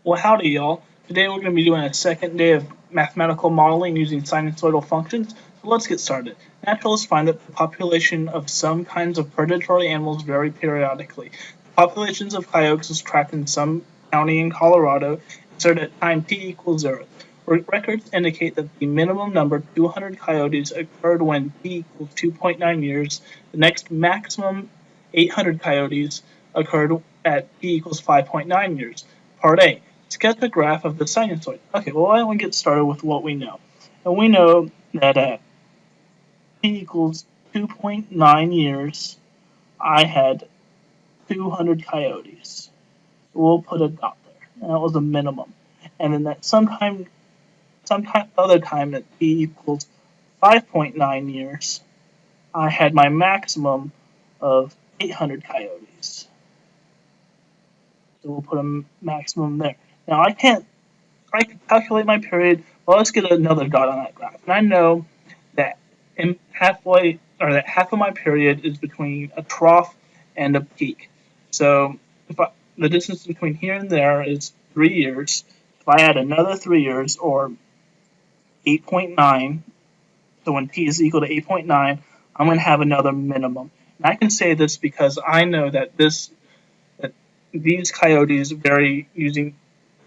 Well, howdy, y'all. Today we're going to be doing a second day of mathematical modeling using sinusoidal functions. So let's get started. Naturalists find that the population of some kinds of predatory animals vary periodically. The populations of coyotes is tracked in some county in Colorado and started at time t equals 0. Records indicate that the minimum number, 200 coyotes, occurred when t equals 2.9 years. The next maximum, 800 coyotes, occurred at t equals 5.9 years. Part A. Sketch a graph of the sinusoid. Okay, well, why don't we get started with what we know? And we know that at t equals 2.9 years, I had 200 coyotes. So we'll put a dot there. And that was a minimum. And then that sometime other time at t equals 5.9 years, I had my maximum of 800 coyotes. So we'll put a maximum there. Now I can calculate my period. Well, let's get another dot on that graph. And I know that half of my period is between a trough and a peak. So the distance between here and there is 3 years. If I add another 3 years, or 8.9, so when t is equal to 8.9, I'm going to have another minimum. And I can say this because I know that these coyotes vary using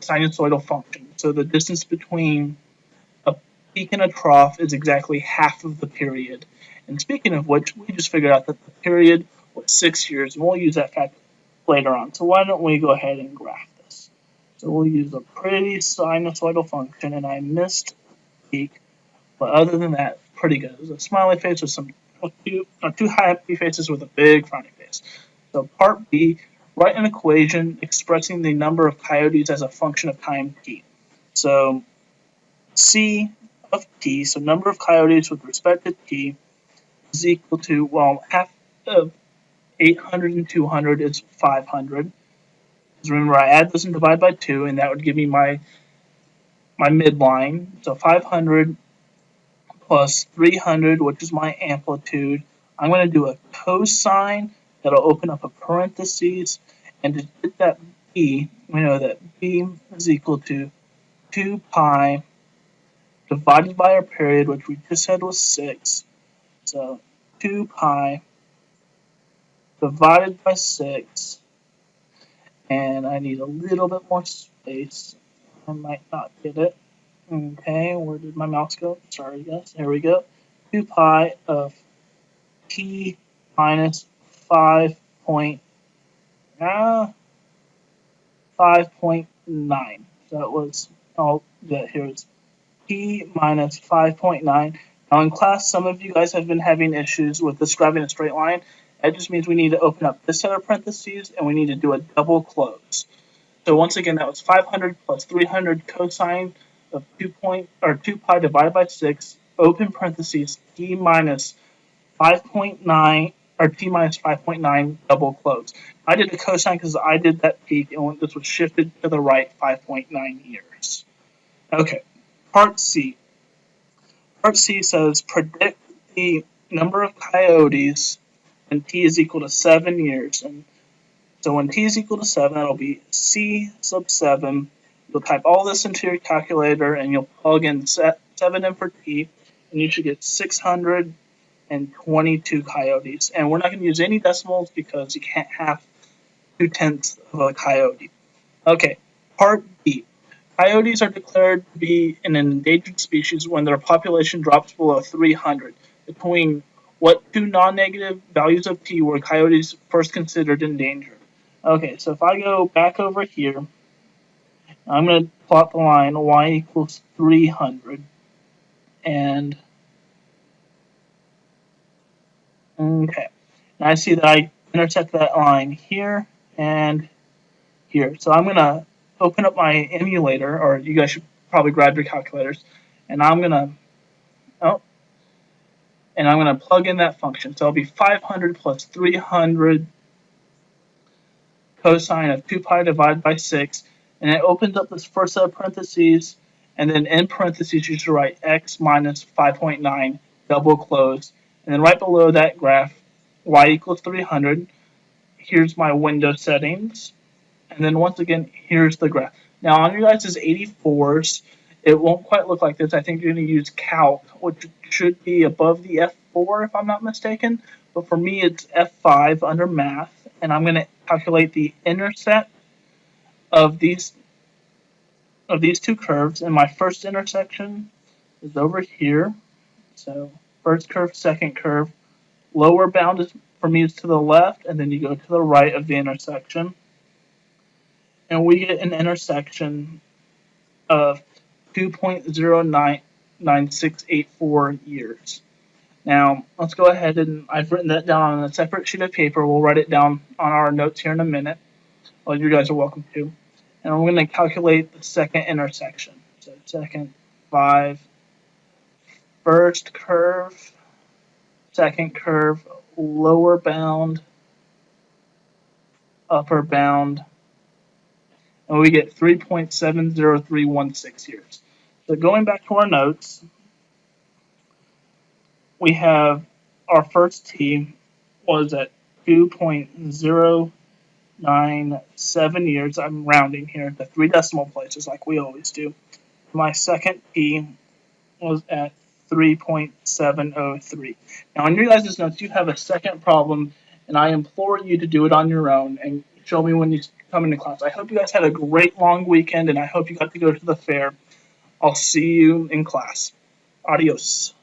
sinusoidal function. So the distance between a peak and a trough is exactly half of the period. And speaking of which, we just figured out that the period was 6 years, and we'll use that fact later on. So why don't we go ahead and graph this? So we'll use a pretty sinusoidal function, and I missed peak, but other than that, pretty good. It was a smiley face with two happy faces with a big frowny face. So part B, write an equation expressing the number of coyotes as a function of time t. So C of t, so number of coyotes with respect to t, is equal to, well, half of 800 and 200 is 500. So remember, I add this and divide by 2, and that would give me my midline. So 500 plus 300, which is my amplitude. I'm going to do a cosine that'll open up a parentheses, and to get that b, we know that b is equal to 2 pi divided by our period, which we just said was 6. So 2 pi divided by 6, and I need a little bit more space. I might not get it. Okay, where did my mouse go? Sorry, guys. There we go. 2 pi of t minus 5.9. So it was, here it's t minus 5.9. Now in class, some of you guys have been having issues with describing a straight line. That just means we need to open up this set of parentheses, and we need to do a double close. So once again, that was 500 plus 300 cosine of 2 pi divided by 6, open parentheses, t minus 5.9, or t minus 5.9, double close. I did the cosine because I did that peak, and this was shifted to the right 5.9 years. Okay, part C. Part C says predict the number of coyotes when t is equal to 7 years. And so when t is equal to 7, that'll be C sub 7. You'll type all this into your calculator, and you'll plug in 7 in for t, and you should get 622 coyotes. And we're not going to use any decimals because you can't have 2/10 of a coyote. Okay, part B. Coyotes are declared to be an endangered species when their population drops below 300. Between what two non-negative values of t were coyotes first considered endangered? Okay, so if I go back over here, I'm going to plot the line y equals 300. And, okay, now I see that I intersect that line here and here. So I'm going to open up my emulator, or you guys should probably grab your calculators, and I'm going to plug in that function. So it'll be 500 plus 300 cosine of 2 pi divided by 6, and it opens up this first set of parentheses, and then in parentheses you should write x minus 5.9, double close, and then right below that graph, y equals 300. Here's my window settings, and then once again, here's the graph. Now on your guys' 84s, it won't quite look like this. I think you're going to use calc, which should be above the F4 if I'm not mistaken. But for me, it's F5 under math, and I'm going to calculate the intercept of these two curves. And my first intersection is over here. So first curve, second curve. Lower bound is for me is to the left, and then you go to the right of the intersection, and we get an intersection of 2.099684 years. Now, let's go ahead and I've written that down on a separate sheet of paper. We'll write it down on our notes here in a minute. Well, you guys are welcome to. And I'm going to calculate the second intersection. So second, 5, first curve, second curve, lower bound, upper bound, and we get 3.70316 years. So going back to our notes, we have our first t was at 2.097 years. I'm rounding here to 3 decimal places like we always do. My second t was at 3.703. Now on your guys' notes, you have a second problem, and I implore you to do it on your own and show me when you come into class. I hope you guys had a great long weekend, and I hope you got to go to the fair. I'll see you in class. Adios.